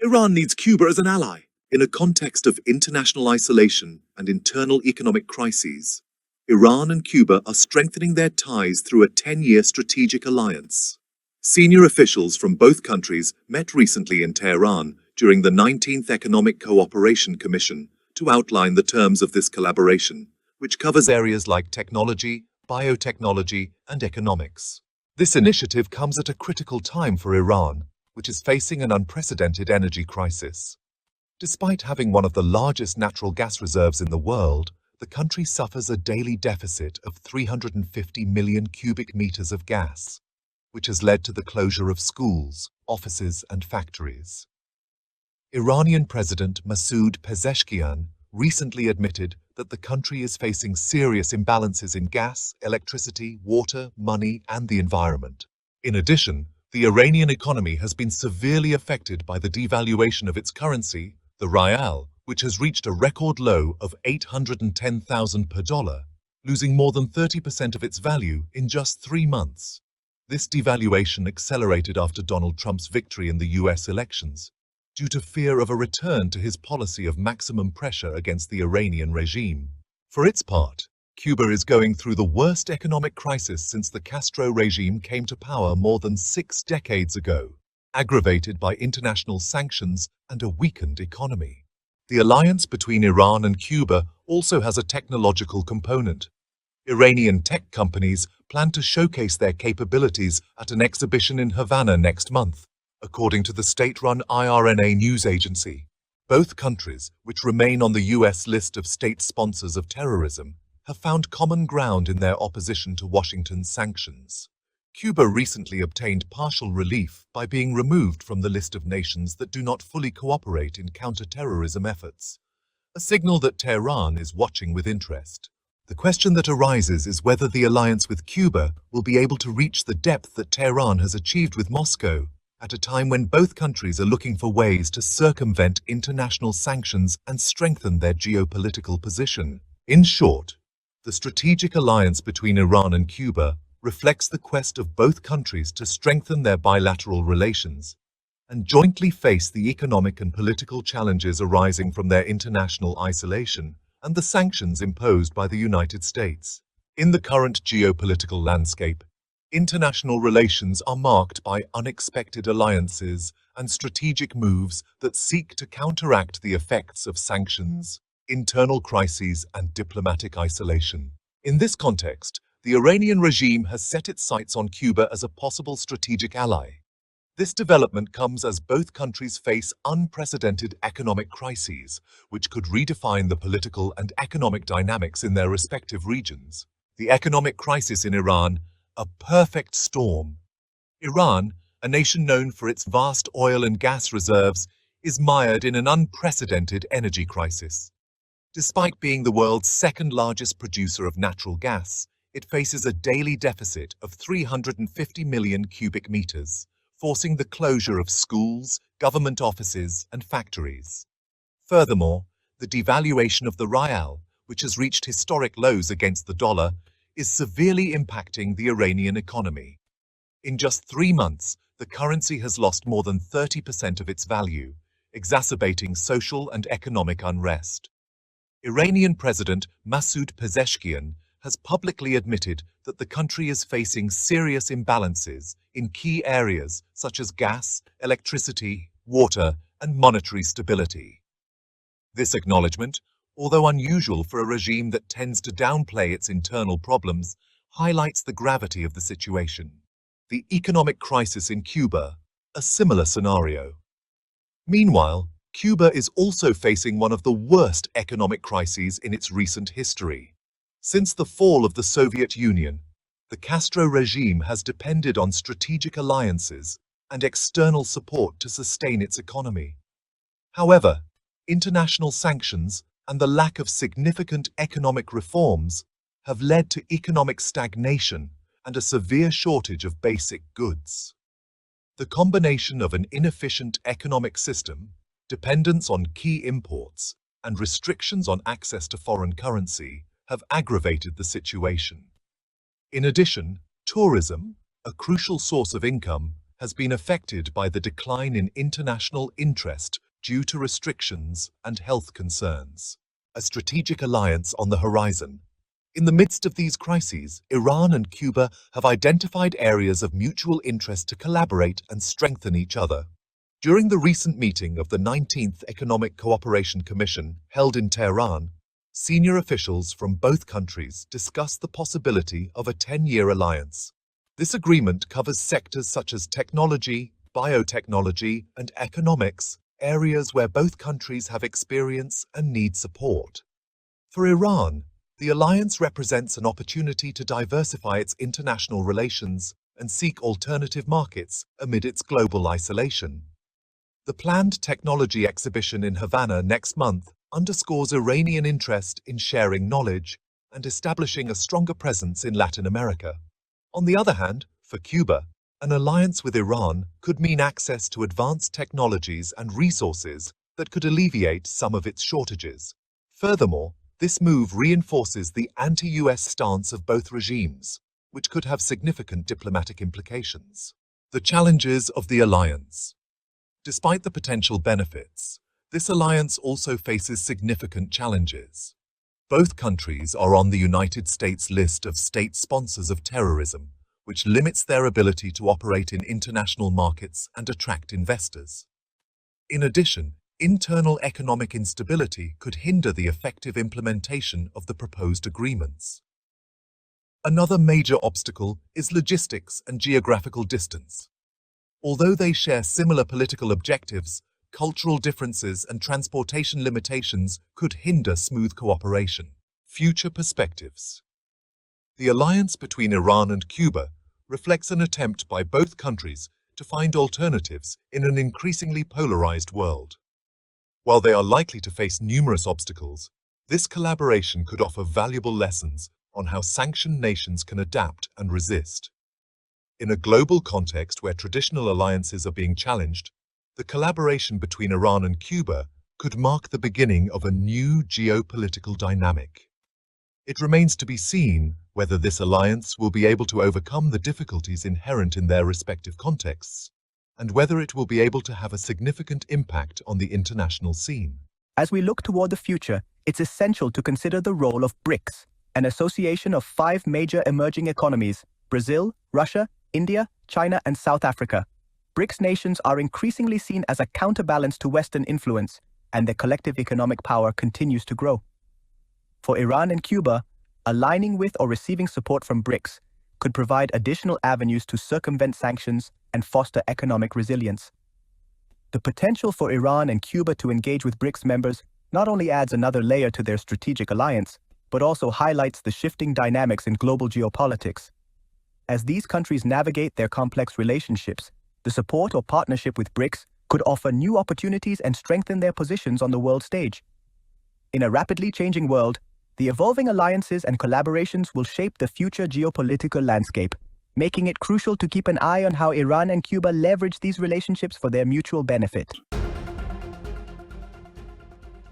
Iran needs Cuba as an ally in a context of international isolation and internal economic crises. Iran and Cuba are strengthening their ties through a 10-year strategic alliance. Senior officials from both countries met recently in Tehran during the 19th Economic Cooperation Commission to outline the terms of this collaboration, which covers areas like technology, biotechnology, and economics. This initiative comes at a critical time for Iran, which is facing an unprecedented energy crisis. Despite having one of the largest natural gas reserves in the world, the country suffers a daily deficit of 350 million cubic meters of gas, which has led to the closure of schools, offices, and factories. Iranian President Masoud Pezeshkian recently admitted that the country is facing serious imbalances in gas, electricity, water, money, and the environment. In addition, the Iranian economy has been severely affected by the devaluation of its currency, the rial, which has reached a record low of 810,000 per dollar, losing more than 30% of its value in just 3 months. This devaluation accelerated after Donald Trump's victory in the US elections, due to fear of a return to his policy of maximum pressure against the Iranian regime. For its part, Cuba is going through the worst economic crisis since the Castro regime came to power more than 6 decades ago, aggravated by international sanctions and a weakened economy. The alliance between Iran and Cuba also has a technological component. Iranian tech companies plan to showcase their capabilities at an exhibition in Havana next month, according to the state-run IRNA news agency. Both countries, which remain on the US list of state sponsors of terrorism, have found common ground in their opposition to Washington's sanctions. Cuba recently obtained partial relief by being removed from the list of nations that do not fully cooperate in counter-terrorism efforts, a signal that Tehran is watching with interest. The question that arises is whether the alliance with Cuba will be able to reach the depth that Tehran has achieved with Moscow, at a time when both countries are looking for ways to circumvent international sanctions and strengthen their geopolitical position. In short, the strategic alliance between Iran and Cuba reflects the quest of both countries to strengthen their bilateral relations and jointly face the economic and political challenges arising from their international isolation and the sanctions imposed by the United States. In the current geopolitical landscape, international relations are marked by unexpected alliances and strategic moves that seek to counteract the effects of sanctions, internal crises, and diplomatic isolation. In this context, the Iranian regime has set its sights on Cuba as a possible strategic ally. This development comes as both countries face unprecedented economic crises, which could redefine the political and economic dynamics in their respective regions. The economic crisis in Iran, a perfect storm. Iran, a nation known for its vast oil and gas reserves, is mired in an unprecedented energy crisis. Despite being the world's second-largest producer of natural gas, it faces a daily deficit of 350 million cubic meters, forcing the closure of schools, government offices, and factories. Furthermore, the devaluation of the rial, which has reached historic lows against the dollar, is severely impacting the Iranian economy. In just 3 months, the currency has lost more than 30% of its value, exacerbating social and economic unrest. Iranian President Masoud Pezeshkian has publicly admitted that the country is facing serious imbalances in key areas such as gas, electricity, water, and monetary stability. This acknowledgement, although unusual for a regime that tends to downplay its internal problems, highlights the gravity of the situation. The economic crisis in Cuba, a similar scenario. Meanwhile, Cuba is also facing one of the worst economic crises in its recent history. Since the fall of the Soviet Union, the Castro regime has depended on strategic alliances and external support to sustain its economy. However, international sanctions and the lack of significant economic reforms have led to economic stagnation and a severe shortage of basic goods. The combination of an inefficient economic system, dependence on key imports, and restrictions on access to foreign currency have aggravated the situation. In addition, tourism, a crucial source of income, has been affected by the decline in international interest due to restrictions and health concerns. A strategic alliance on the horizon. In the midst of these crises, Iran and Cuba have identified areas of mutual interest to collaborate and strengthen each other. During the recent meeting of the 19th Economic Cooperation Commission held in Tehran, senior officials from both countries discussed the possibility of a 10-year alliance. This agreement covers sectors such as technology, biotechnology, and economics, areas where both countries have experience and need support. For Iran, the alliance represents an opportunity to diversify its international relations and seek alternative markets amid its global isolation. The planned technology exhibition in Havana next month underscores Iranian interest in sharing knowledge and establishing a stronger presence in Latin America. On the other hand, for Cuba, an alliance with Iran could mean access to advanced technologies and resources that could alleviate some of its shortages. Furthermore, this move reinforces the anti-US stance of both regimes, which could have significant diplomatic implications. The challenges of the alliance. Despite the potential benefits, this alliance also faces significant challenges. Both countries are on the United States list of state sponsors of terrorism, which limits their ability to operate in international markets and attract investors. In addition, internal economic instability could hinder the effective implementation of the proposed agreements. Another major obstacle is logistics and geographical distance. Although they share similar political objectives, cultural differences and transportation limitations could hinder smooth cooperation. Future perspectives. The alliance between Iran and Cuba reflects an attempt by both countries to find alternatives in an increasingly polarized world. While they are likely to face numerous obstacles, this collaboration could offer valuable lessons on how sanctioned nations can adapt and resist. In a global context where traditional alliances are being challenged, the collaboration between Iran and Cuba could mark the beginning of a new geopolitical dynamic. It remains to be seen whether this alliance will be able to overcome the difficulties inherent in their respective contexts, and whether it will be able to have a significant impact on the international scene. As we look toward the future, it's essential to consider the role of BRICS, an association of 5 major emerging economies: Brazil, Russia, India, China, and South Africa. BRICS nations are increasingly seen as a counterbalance to Western influence, and their collective economic power continues to grow. For Iran and Cuba, aligning with or receiving support from BRICS could provide additional avenues to circumvent sanctions and foster economic resilience. The potential for Iran and Cuba to engage with BRICS members not only adds another layer to their strategic alliance, but also highlights the shifting dynamics in global geopolitics. As these countries navigate their complex relationships, the support or partnership with BRICS could offer new opportunities and strengthen their positions on the world stage. In a rapidly changing world, the evolving alliances and collaborations will shape the future geopolitical landscape, making it crucial to keep an eye on how Iran and Cuba leverage these relationships for their mutual benefit.